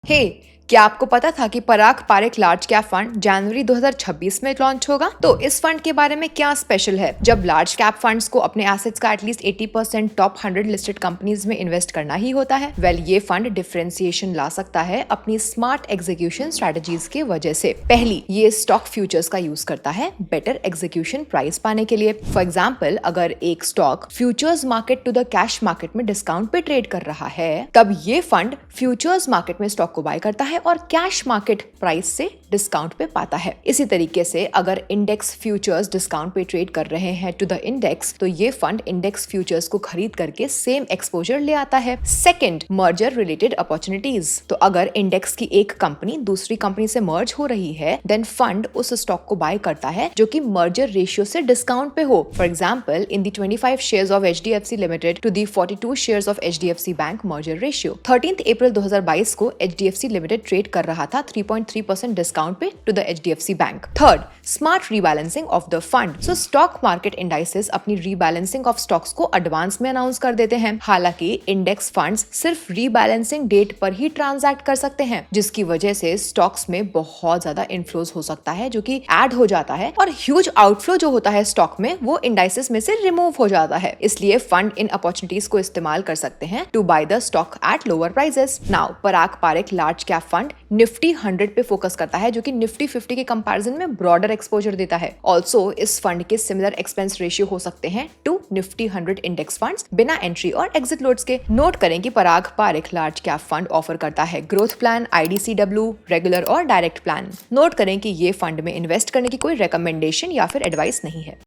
हे, क्या आपको पता था कि Parag Parekh large cap fund जनवरी 2026 में लॉन्च होगा? तो इस फंड के बारे में क्या स्पेशल है? जब लार्ज कैप फंड्स को अपने एसेट्स का एटलीस्ट 80% टॉप 100 लिस्टेड कंपनीज में इन्वेस्ट करना ही होता है। ये फंड डिफरेंशिएशन ला सकता है अपनी स्मार्ट एग्जीक्यूशन स्ट्रेटजीज की वजह से। पहली, ये स्टॉक फ्यूचर्स का यूज करता है बेटर एग्जीक्यूशन प्राइस पाने के लिए। फॉर एग्जाम्पल, अगर एक stock futures market to the cash market में डिस्काउंट पे ट्रेड कर रहा है, तब ये फंड फ्यूचर्स मार्केट में स्टॉक को बाय करता है और कैश मार्केट प्राइस से डिस्काउंट पे पाता है। इसी तरीके से अगर इंडेक्स फ्यूचर्स डिस्काउंट पे ट्रेड कर रहे हैं टू द इंडेक्स, तो ये फंड इंडेक्स फ्यूचर्स को खरीद करके सेम एक्सपोजर ले आता है। Second, merger related opportunities. तो अगर इंडेक्स की एक कंपनी दूसरी कंपनी से मर्ज हो रही है, देन फंड उस स्टॉक को बाय करता है जो कि मर्जर रेशियो से डिस्काउंट पे हो। For example, in the 25 shares of HDFC limited to the 42 shares of HDFC bank merger ratio. 13 April 2022 को HDFC लिमिटेड ट्रेड कर रहा था 3.3% डिस्काउंट पे to the HDFC bank. Third, smart rebalancing of the fund. So stock market indices अपनी rebalancing of stocks को advance में announce कर देते हैं। हालांकि इंडेक्स फंड्स सिर्फ रीबैलेंसिंग डेट पर ही ट्रांजैक्ट कर सकते हैं, जिसकी वजह से स्टॉक्स में बहुत ज्यादा इनफ्लोज हो सकता है जो कि ऐड हो जाता है, और ह्यूज आउटफ्लो जो होता है स्टॉक में वो इंडाइसेस में से रिमूव हो जाता है। इसलिए फंड इन अपॉर्चुनिटीज को इस्तेमाल कर सकते हैं to buy the stock at lower prices. Now Parag Parekh large cap fund Nifty 100 पे फोकस करता है, जो कि निफ्टी 50 के कंपैरिजन में ब्रॉडर एक्सपोजर देता है। ऑल्सो इस फंड के सिमिलर एक्सपेंस रेशियो हो सकते हैं टू निफ्टी 100 इंडेक्स फंड्स बिना एंट्री और एग्जिट लोड्स के। नोट करें कि Parag Parekh large cap fund offer करता है ग्रोथ प्लान, IDCW, रेगुलर और डायरेक्ट प्लान। नोट करें कि ये फंड में इन्वेस्ट करने की कोई रिकमेंडेशन या फिर एडवाइस नहीं है।